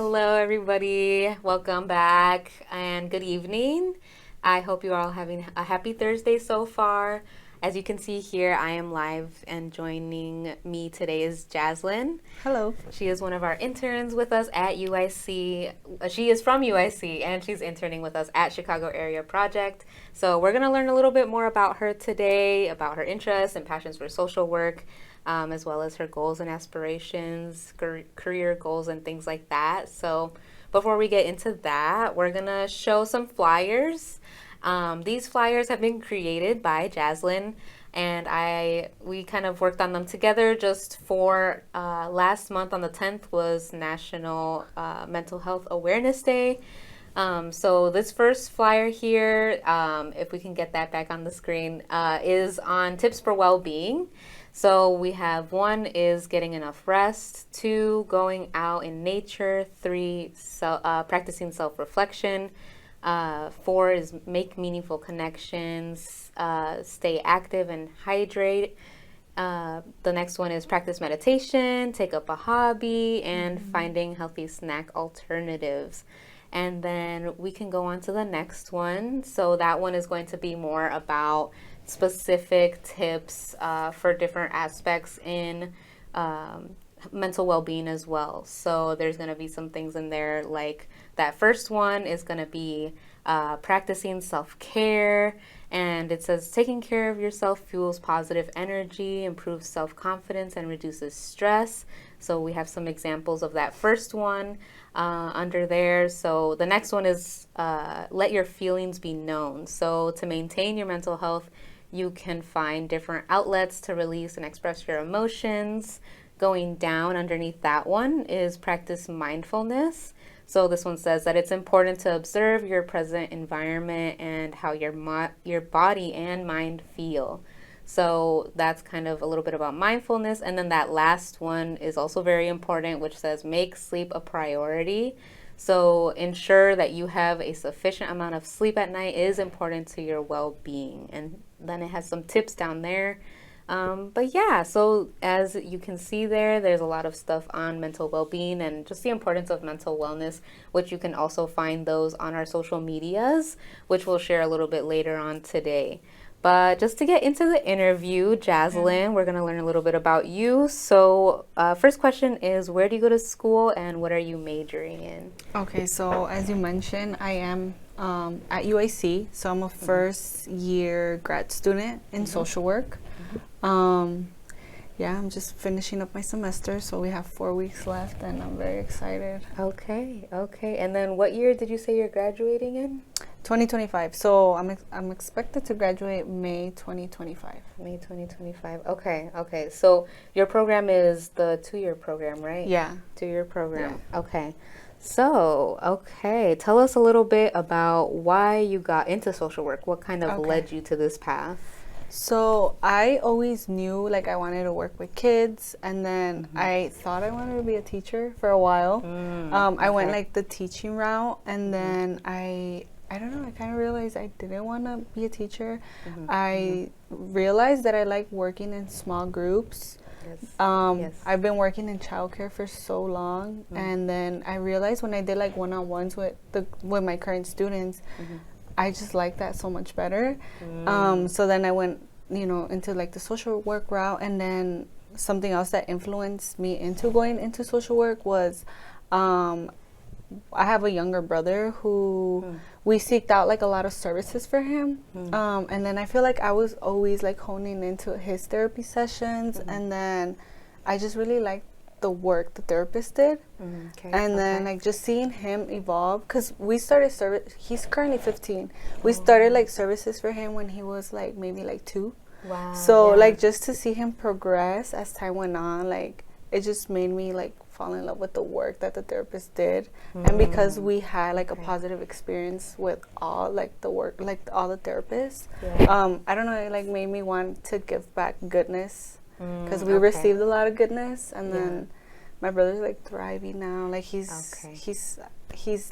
Hello, everybody. Welcome back and good evening. I hope you are all having a happy Thursday so far. As you can see here, I am live, and joining me today is Jazzlyn. Hello. She is one of our interns with us at UIC. She is from UIC, and she's interning with us at Chicago Area Project. So we're going to learn a little bit more about her today, about her interests and passions for social work, as well as her goals and aspirations, career goals, and things like that. So before we get into that, we're going to show some flyers. These flyers have been created by Jazzlyn, and we kind of worked on them together just for last month on the 10th was National Mental Health Awareness Day. So this first flyer here, if we can get that back on the screen, is on tips for well-being. So we have 1 is getting enough rest, 2, going out in nature, 3, practicing self-reflection, 4 is make meaningful connections, stay active and hydrate. The next one is practice meditation, take up a hobby, and finding healthy snack alternatives. And then we can go on to the next one. So that one is going to be more about specific tips for different aspects in mental well-being as well. So there's going to be some things in there, like that first one is going to be practicing self-care, and it says taking care of yourself fuels positive energy, improves self-confidence, and reduces stress. So we have some examples of that first one under there. So the next one is let your feelings be known. So to maintain your mental health, you can find different outlets to release and express your emotions. Going down underneath that one is practice mindfulness. So this one says that it's important to observe your present environment and how your body and mind feel. So that's kind of a little bit about mindfulness. And then that last one is also very important, which says make sleep a priority. So ensure that you have a sufficient amount of sleep at night is important to your well-being. And then it has some tips down there. But yeah, so as you can see there's a lot of stuff on mental well-being and just the importance of mental wellness, which you can also find those on our social medias, which we'll share a little bit later on today. But just to get into the interview, Jazzlyn, we're going to learn a little bit about you. So first question is, where do you go to school and what are you majoring in? Okay, so as you mentioned, I am at UIC, so I'm a first year grad student in social work. Yeah, I'm just finishing up my semester, so we have 4 weeks left and I'm very excited. Okay. And then what year did you say you're graduating in? 2025. So I'm expected to graduate May 2025. May 2025. Okay. So your program is the 2-year program, right? Yeah. 2-year program. Yeah. Okay. So, tell us a little bit about why you got into social work. What kind of led you to this path? So I always knew like I wanted to work with kids, and then I thought I wanted to be a teacher for a while. I went like the teaching route, and then I don't know, I kind of realized I didn't want to be a teacher. I realized that I like working in small groups. Yes. I've been working in childcare for so long, and then I realized when I did like one-on-ones with my current students, I just like that so much better. So then I went, into like the social work route, and then something else that influenced me into going into social work was I have a younger brother who we seeked out like a lot of services for him. And then I feel like I was always like honing into his therapy sessions, and then I just really liked the work the therapist did. And then like just seeing him evolve, because we started he's currently 15. We started like services for him when he was like maybe like 2. Wow. So like just to see him progress as time went on, like it just made me like fall in love with the work that the therapist did. And because we had like a positive experience with all like the work, like all the therapists, I don't know, it like made me want to give back goodness, because we received a lot of goodness. And then my brother's like thriving now, like he's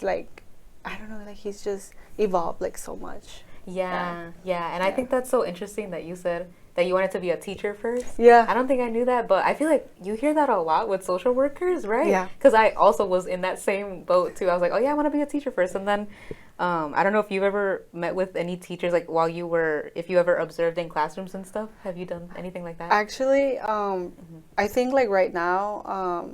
like, I don't know, like he's just evolved like so much. And I think that's so interesting that you said that you wanted to be a teacher first. Yeah. I don't think I knew that, but I feel like you hear that a lot with social workers, right? Yeah. Because I also was in that same boat too. I was like, oh yeah, I want to be a teacher first, and then I don't know if you've ever met with any teachers, like while you were, if you ever observed in classrooms and stuff. Have you done anything like that? Actually, I think like right now,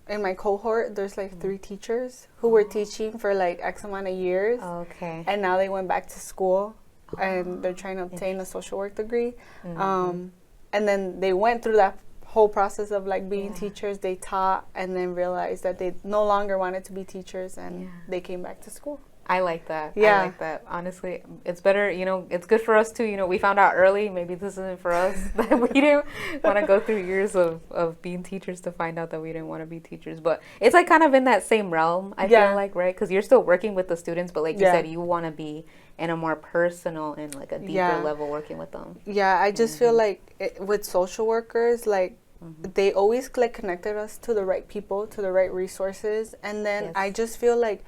in my cohort, there's like 3 teachers who were teaching for like X amount of years. Okay. And now they went back to school and they're trying to obtain a social work degree. And then they went through that whole process of like being teachers. They taught and then realized that they no longer wanted to be teachers, and they came back to school. I like that. Yeah. I like that. Honestly, it's better, it's good for us too. We found out early, maybe this isn't for us, that we didn't want to go through years of being teachers to find out that we didn't want to be teachers. But it's like kind of in that same realm, I feel like, right? Because you're still working with the students, but like you said, you want to be in a more personal and like a deeper level working with them. Yeah, I just feel like with social workers, like they always like connected us to the right people, to the right resources. And then I just feel like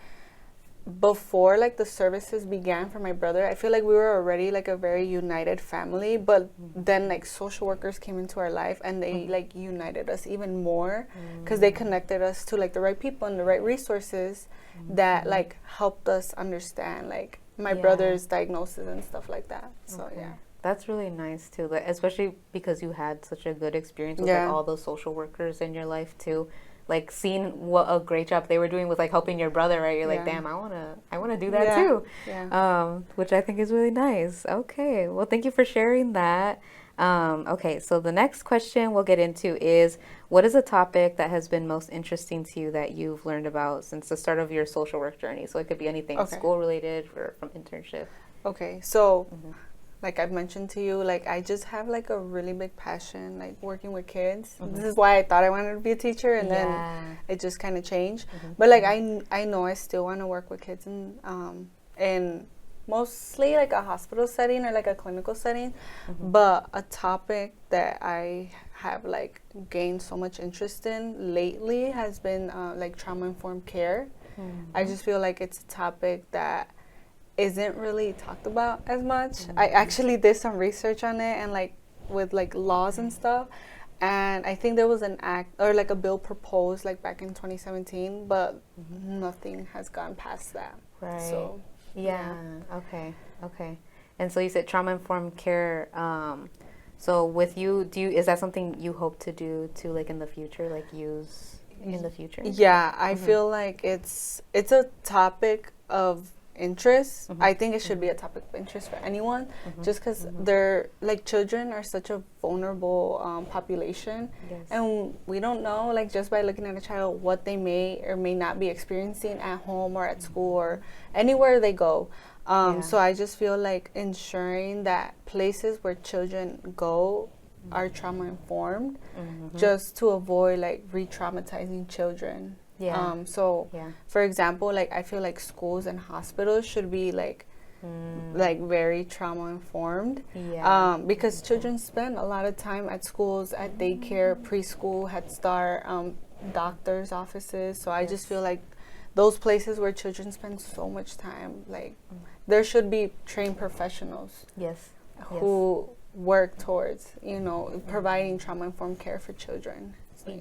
before like the services began for my brother, I feel like we were already like a very united family, but then like social workers came into our life and they like united us even more, because they connected us to like the right people and the right resources that like helped us understand like my brother's diagnosis and stuff like that. So That's really nice too, like, especially because you had such a good experience with like all those social workers in your life too. Like seeing what a great job they were doing with like helping your brother, right? You're like, damn, I wanna do that too. Which I think is really nice. Okay, well, thank you for sharing that. Okay, so the next question we'll get into is, what is a topic that has been most interesting to you that you've learned about since the start of your social work journey? So it could be anything school related or from internship. Okay, so like I've mentioned to you, like I just have like a really big passion, like working with kids. This is why I thought I wanted to be a teacher, and then it just kind of changed. But like I know I still want to work with kids in mostly like a hospital setting or like a clinical setting. But a topic that I have like gained so much interest in lately has been like trauma-informed care. I just feel like it's a topic that isn't really talked about as much. I actually did some research on it and like with like laws and stuff, and I think there was an act or like a bill proposed like back in 2017, but nothing has gone past that. Right. So Okay. And so you said trauma-informed care. So with you, is that something you hope to do too, like in the future, like use in the future? Yeah, I feel like it's a topic of interest. I think it should be a topic of interest for anyone, just because they're like children are such a vulnerable population, and we don't know like just by looking at a child what they may or may not be experiencing at home or at school or anywhere they go. So I just feel like ensuring that places where children go are trauma informed, just to avoid like re-traumatizing children. For example, like I feel like schools and hospitals should be like very trauma informed, because children spend a lot of time at schools, at daycare, preschool, Head Start, doctors' offices. So I just feel like those places where children spend so much time, like there should be trained professionals who work towards providing trauma informed care for children. So,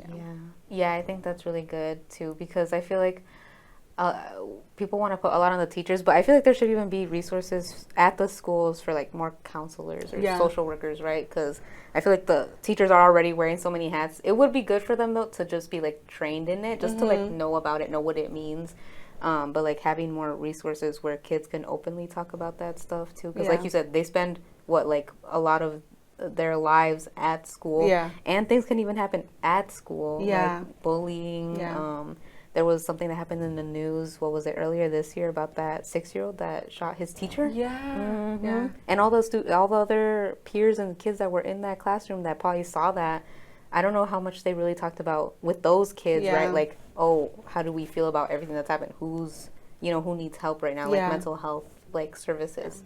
yeah, I think that's really good too, because I feel like people want to put a lot on the teachers, but I feel like there should even be resources at the schools for like more counselors or social workers, right? Because I feel like the teachers are already wearing so many hats. It would be good for them though to just be like trained in it, just to like know about it, know what it means. But like having more resources where kids can openly talk about that stuff too, because like you said, they spend like a lot of their lives at school, and things can even happen at school, like bullying. There was something that happened in the news, what was it, earlier this year, about that 6-year-old that shot his teacher. And all the other peers and kids that were in that classroom that probably saw that, I don't know how much they really talked about with those kids, right? Like, oh, how do we feel about everything that's happened? Who needs help right now, like mental health, like services.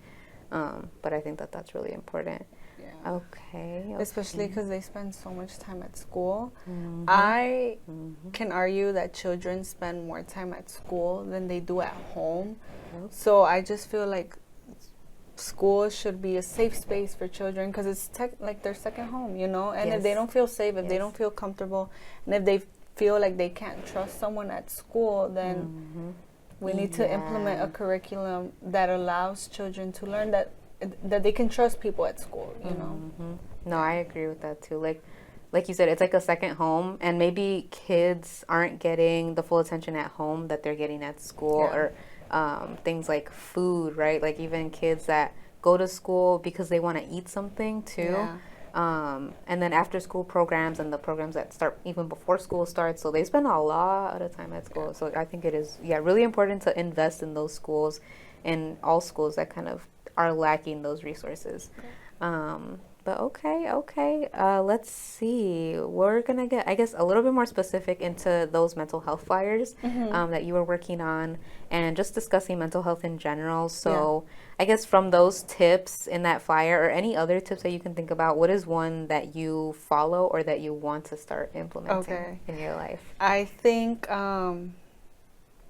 But I think that's really important. Okay. Especially because they spend so much time at school. I can argue that children spend more time at school than they do at home. So I just feel like school should be a safe space for children because it's like their second home, you know. And if they don't feel safe, if they don't feel comfortable, and if they feel like they can't trust someone at school, then we need to implement a curriculum that allows children to learn that they can trust people at school, you know. No, I agree with that too. Like you said, it's like a second home, and maybe kids aren't getting the full attention at home that they're getting at school, or things like food, right? Like even kids that go to school because they want to eat something too. And then after school programs and the programs that start even before school starts, so they spend a lot of time at school. So I think it is really important to invest in those schools, in all schools that kind of are lacking those resources. But okay. Let's see. We're going to get, I guess, a little bit more specific into those mental health flyers that you were working on, and just discussing mental health in general. So I guess from those tips in that flyer, or any other tips that you can think about, what is one that you follow or that you want to start implementing in your life? I think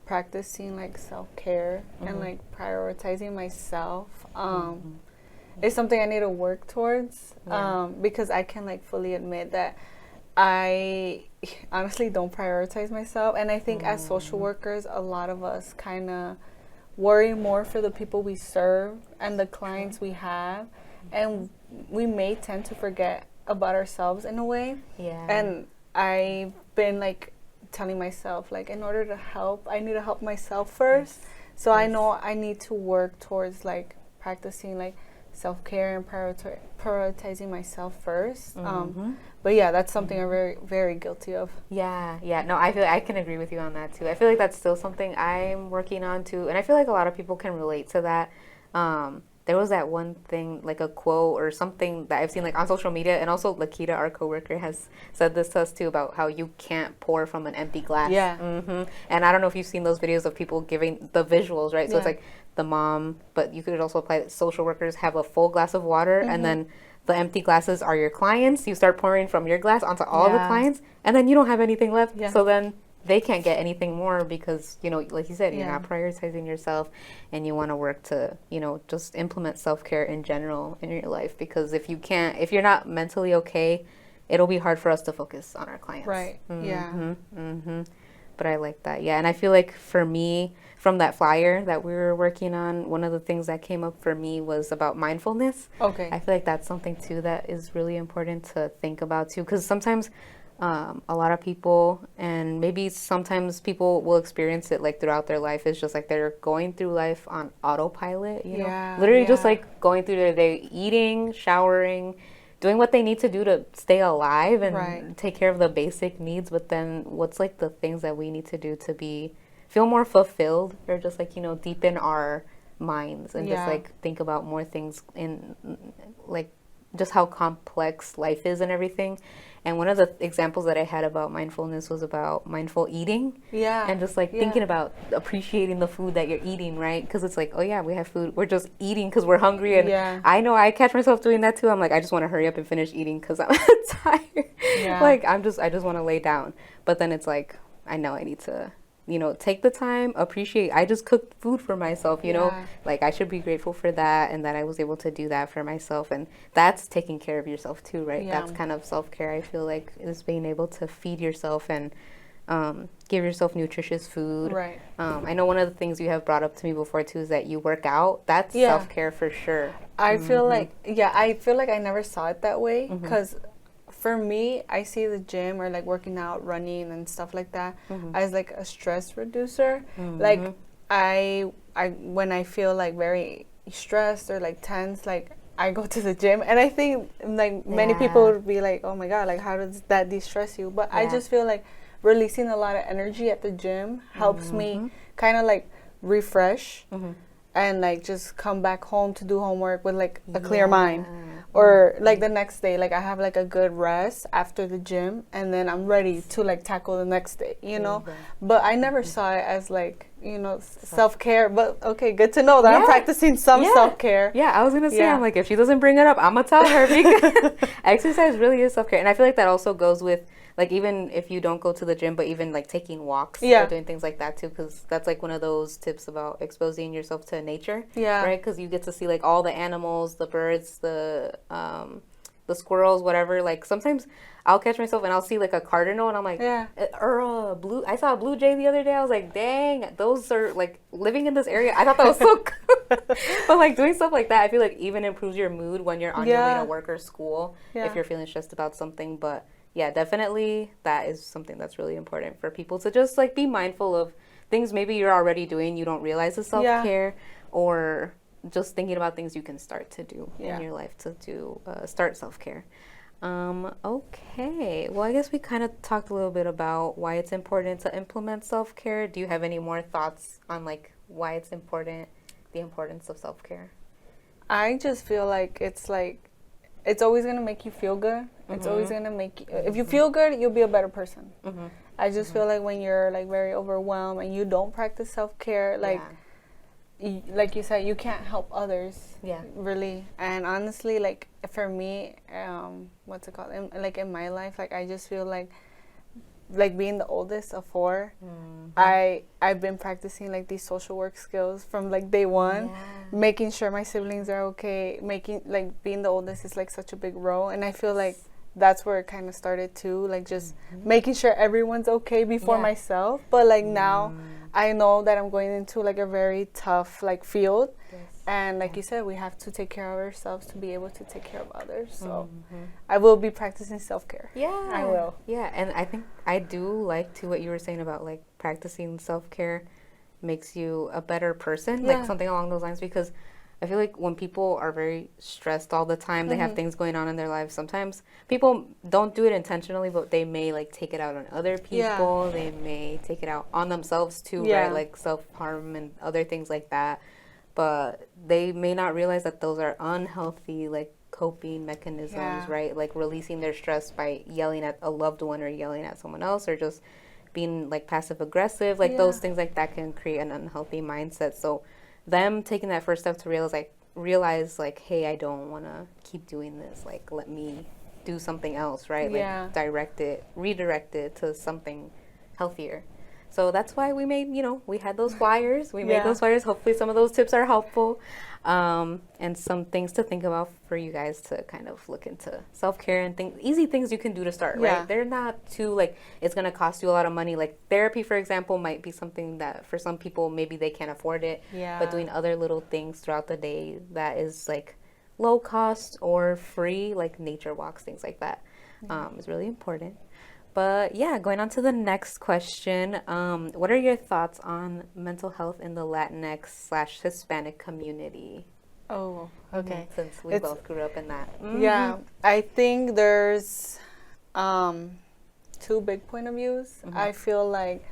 practicing like self-care and like prioritizing myself. It's something I need to work towards because I can like fully admit that I honestly don't prioritize myself. And I think as social workers, a lot of us kind of worry more for the people we serve and the clients we have. And we may tend to forget about ourselves in a way. And I've been like telling myself, like, in order to help, I need to help myself first. So I know I need to work towards like practicing like self-care and prioritizing myself first. But yeah, that's something I'm very, very guilty of. No, I feel I can agree with you on that too. I feel like that's still something I'm working on too, and I feel like a lot of people can relate to that. There was that one thing, like a quote or something that I've seen like on social media, and also Lakita, our coworker, has said this to us too, about how you can't pour from an empty glass. And I don't know if you've seen those videos of people giving the visuals, right? So it's like the mom, but you could also apply that social workers have a full glass of water, and then the empty glasses are your clients. You start pouring from your glass onto all the clients, and then you don't have anything left. So then they can't get anything more because, you know, like you said, you're not prioritizing yourself, and you want to work to, you know, just implement self-care in general in your life, because if you're not mentally okay, it'll be hard for us to focus on our clients. But I like that. And I feel like for me, from that flyer that we were working on, one of the things that came up for me was about mindfulness. I feel like that's something too that is really important to think about too, because sometimes a lot of people, and maybe sometimes people will experience it like throughout their life, it's just like they're going through life on autopilot, you know, literally just like going through their day, eating, showering, doing what they need to do to stay alive and take care of the basic needs. But then what's like the things that we need to do to feel more fulfilled, or just like, you know, deepen our minds and just like think about more things in like just how complex life is and everything. And one of the examples that I had about mindfulness was about mindful eating. And just like thinking about appreciating the food that you're eating, right? Because it's like, oh yeah, we have food. We're just eating because we're hungry. And I know I catch myself doing that too. I'm like, I just want to hurry up and finish eating because I'm tired. Like I just want to lay down. But then it's like, I know I need to, you know, take the time, appreciate. I just cooked food for myself, you know, like I should be grateful for that, and that I was able to do that for myself. And that's taking care of yourself too, right? That's kind of self-care, I feel like, is being able to feed yourself and give yourself nutritious food. I know one of the things you have brought up to me before too is that you work out. That's self-care for sure. I feel like, I feel like I never saw it that way, because for me, I see the gym or like working out, running and stuff like that as like a stress reducer. Like I when I feel like very stressed or like tense, like I go to the gym, and I think like many people would be like, oh my God, like how does that de-stress you? But I just feel like releasing a lot of energy at the gym helps me kind of like refresh and like just come back home to do homework with like a clear mind. Or like the next day, like I have like a good rest after the gym, and then I'm ready to like tackle the next day, you know. But I never saw it as like, you know, self-care. But okay, good to know that I'm practicing some self-care. I was gonna say, I'm like, if she doesn't bring it up, I'm gonna tell her, because exercise really is self-care. And I feel like that also goes with like even if you don't go to the gym, but even like taking walks Yeah. or doing things like that too, because that's like one of those tips about exposing yourself to nature. Yeah. Right, because you get to see like all the animals, the birds, the squirrels, whatever. Like sometimes I'll catch myself and I'll see like a cardinal and I'm like, Yeah. or a blue. I saw a blue jay the other day. I was like, dang, those are like living in this area. I thought that was so cool. But like doing stuff like that, I feel like even improves your mood when you're on your way Yeah. to work or school Yeah. if you're feeling stressed about something. But yeah, definitely that is something that's really important for people to just like be mindful of things maybe you're already doing, you don't realize is self-care, or just thinking about things you can start to do in your life to do start self-care. Okay, well, I guess we kind of talked a little bit about why it's important to implement self-care. Do you have any more thoughts on like why it's important, the importance of self-care? I just feel like it's always gonna make you feel good. It's always gonna make you, if you feel good, you'll be a better person. I just feel like when you're like very overwhelmed and you don't practice self-care, like like you said, you can't help others. Yeah. Really. And honestly, like for me, what's it called? In my life, like I just feel like being the oldest of four, I've been practicing like these social work skills from like day one, making sure my siblings are okay, making like being the oldest is like such a big role, and I feel like that's where it kind of started too, like just making sure everyone's okay before myself. But like now I know that I'm going into like a very tough like field, and like you said, we have to take care of ourselves to be able to take care of others. So I will be practicing self-care. Yeah, I will. Yeah, and I think I do like to what you were saying about like practicing self-care makes you a better person, like something along those lines, because I feel like when people are very stressed all the time, they have things going on in their lives. Sometimes people don't do it intentionally, but they may like take it out on other people. They may take it out on themselves too, right? Like self-harm and other things like that. But they may not realize that those are unhealthy, like coping mechanisms, right? Like releasing their stress by yelling at a loved one or yelling at someone else, or just being like passive aggressive. Like those things like that can create an unhealthy mindset. So them taking that first step to realize like, hey, I don't want to keep doing this. Like, let me do something else, right? Like redirect it to something healthier. So that's why we made, we had those flyers. We made those flyers. Hopefully some of those tips are helpful. And some things to think about for you guys to kind of look into self-care and easy things you can do to start, right? They're not too, like, it's going to cost you a lot of money. Like therapy, for example, might be something that for some people, maybe they can't afford it. But doing other little things throughout the day that is like low cost or free, like nature walks, things like that, is really important. But yeah, going on to the next question, what are your thoughts on mental health in the Latinx/Hispanic community? Oh, okay. Since we both grew up in that. Yeah, I think there's two big point of views. I feel like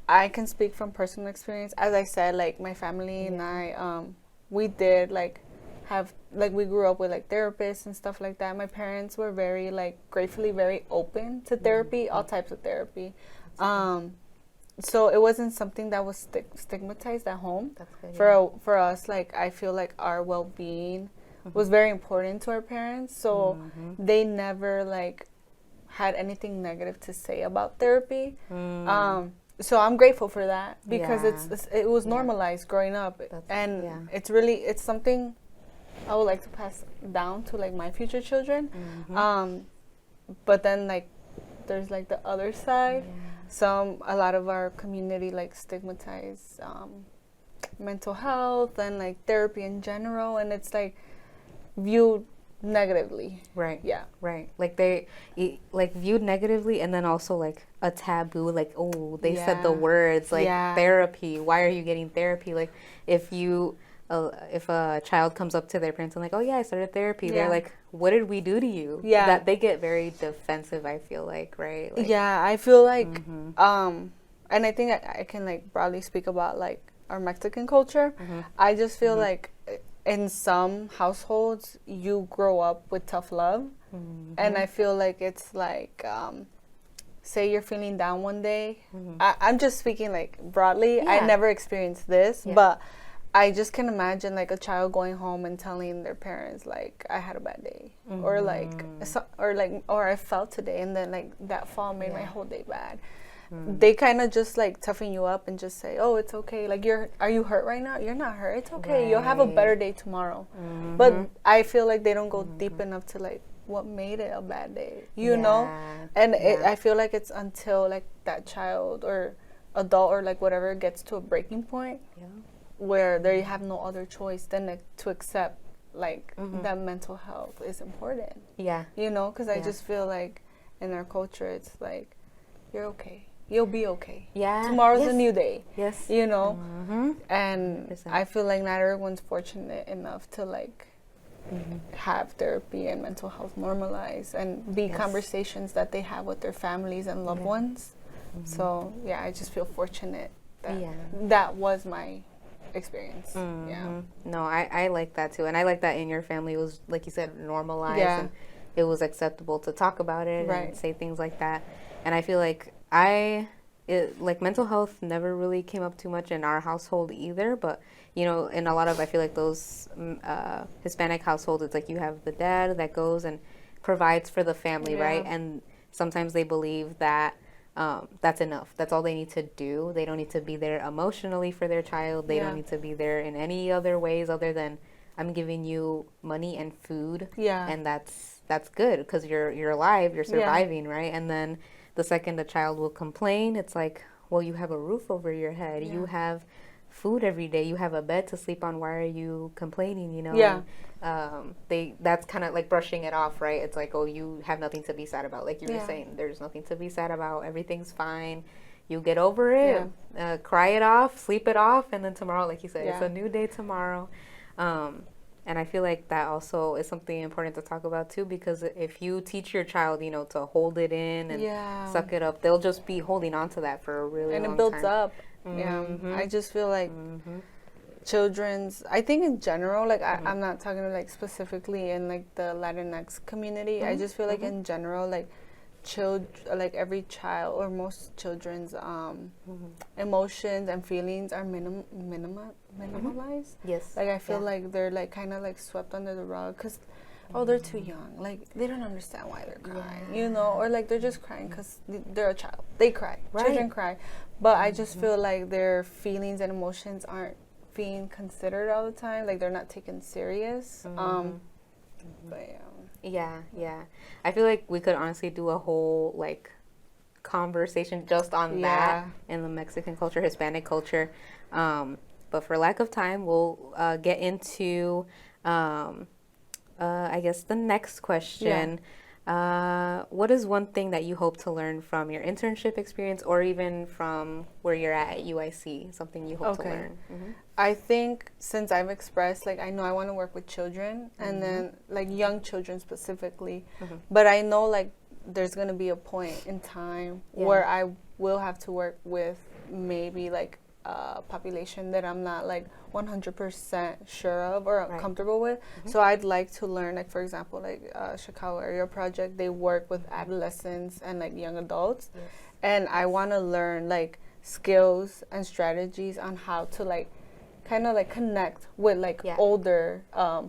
I can speak from personal experience. As I said, like my family and I, we did like have, like we grew up with like therapists and stuff like that. My parents were very like gratefully very open to therapy, all types of therapy. So it wasn't something that was stigmatized at home. That's good, for us, like I feel like our well-being was very important to our parents. So they never like had anything negative to say about therapy. So I'm grateful for that because it was normalized growing up. It's something I would like to pass down to like my future children. But then like there's like the other side. A lot of our community like stigmatize mental health and like therapy in general, and it's like viewed negatively. Right. Yeah. Right. Like they like viewed negatively, and then also like a taboo, like, oh, they said the words like therapy. Why are you getting therapy? Like if a child comes up to their parents and like, oh yeah, I started therapy, they're like, what did we do to you? That they get very defensive, I feel like, right? Like, I feel like and I think I can like broadly speak about like our Mexican culture. I just feel like in some households you grow up with tough love, and I feel like it's like say you're feeling down one day. I'm just speaking like broadly. I never experienced this, but I just can imagine like a child going home and telling their parents like I had a bad day, or like or I felt today, and then like that fall made my whole day bad. They kind of just like toughen you up and just say, oh, it's okay, like are you hurt right now? You're not hurt, it's okay, you'll have a better day tomorrow. But I feel like they don't go deep enough to like what made it a bad day, you know. And I feel like it's until like that child or adult or like whatever gets to a breaking point where they have no other choice than like, to accept like that mental health is important. You know, because I just feel like in our culture it's like, you're okay, you'll be okay, tomorrow's a new day, you know. And 100%. I feel like not everyone's fortunate enough to like have therapy and mental health normalized and be conversations that they have with their families and loved ones. So yeah, I just feel fortunate that that was my experience. No, I like that too, and I like that in your family it was, like you said, normalized, and it was acceptable to talk about it and say things like that. And I feel like like mental health never really came up too much in our household either, but you know, in a lot of, I feel like those Hispanic households, it's like you have the dad that goes and provides for the family, right? And sometimes they believe that that's enough. That's all they need to do. They don't need to be there emotionally for their child. They don't need to be there in any other ways other than I'm giving you money and food. And that's good because you're alive, you're surviving, right? And then the second a child will complain, it's like, well, you have a roof over your head. You have food every day. You have a bed to sleep on. Why are you complaining, you know? That's kind of like brushing it off, right? It's like, oh, you have nothing to be sad about. Like you were saying, there's nothing to be sad about. Everything's fine. You get over it, cry it off, sleep it off, and then tomorrow, like you said, it's a new day tomorrow. And I feel like that also is something important to talk about too, because if you teach your child, you know, to hold it in and suck it up, they'll just be holding on to that for a really long time. And it builds up. I just feel like I think in general, like I'm not talking like specifically in like the Latinx community. I just feel like in general, like like every child or most children's emotions and feelings are minimalized. Like I feel like they're like kind of like swept under the rug because they're too young, like they don't understand why they're crying, you know, or like they're just crying because they're a child, they cry, children cry. But I just feel like their feelings and emotions aren't being considered all the time, like they're not taken serious. But I feel like we could honestly do a whole like conversation just on that in the Mexican culture, Hispanic culture, but for lack of time we'll get into I guess the next question. What is one thing that you hope to learn from your internship experience or even from where you're at UIC, something you hope to learn? I think since I've expressed, like, I know I want to work with children and then, like, young children specifically. But I know, like, there's going to be a point in time where I will have to work with maybe, like, a population that I'm not, like, 100% sure of or comfortable with. So I'd like to learn, like, for example, like, Chicago Area Project, they work with adolescents and, like, young adults. And I want to learn, like, skills and strategies on how to, like, kind of like connect with like older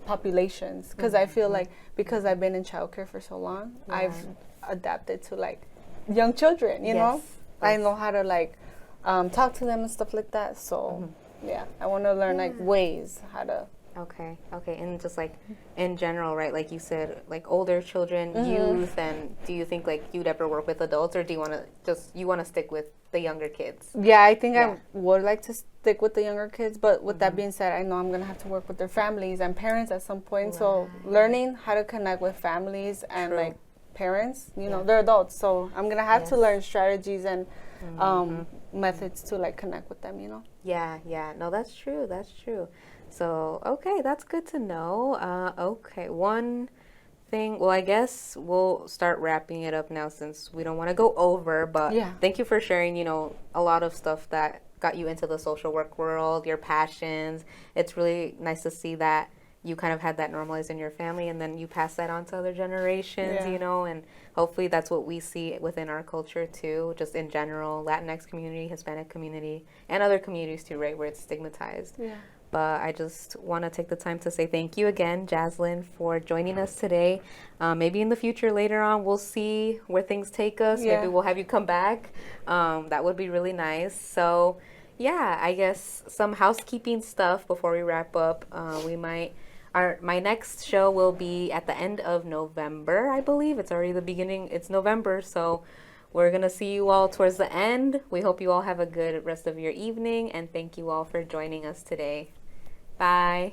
populations, because I feel like because I've been in childcare for so long, I've adapted to like young children, you know. I know how to like talk to them and stuff like that. So I want to learn like ways how to. Okay, and just like in general, right? Like you said, like older children, youth, and do you think like you'd ever work with adults, or do you want to stick with the younger kids? Yeah, I think I would like to stick with the younger kids, but with that being said, I know I'm gonna have to work with their families and parents at some point. So learning how to connect with families and like parents, you know, they're adults, so I'm gonna have to learn strategies and methods to like connect with them, you know. No, that's true. So, okay, that's good to know. Okay, one thing, well, I guess we'll start wrapping it up now since we don't want to go over, but thank you for sharing, you know, a lot of stuff that got you into the social work world, your passions. It's really nice to see that you kind of had that normalized in your family and then you pass that on to other generations, you know, and hopefully that's what we see within our culture too, just in general, Latinx community, Hispanic community, and other communities too, right, where it's stigmatized. But I just want to take the time to say thank you again, Jazzlyn, for joining us today. Maybe in the future, later on, we'll see where things take us. Yeah. Maybe we'll have you come back. That would be really nice. So, yeah, I guess some housekeeping stuff before we wrap up. My next show will be at the end of November, I believe. It's already the beginning. It's November, so we're going to see you all towards the end. We hope you all have a good rest of your evening, and thank you all for joining us today. Bye.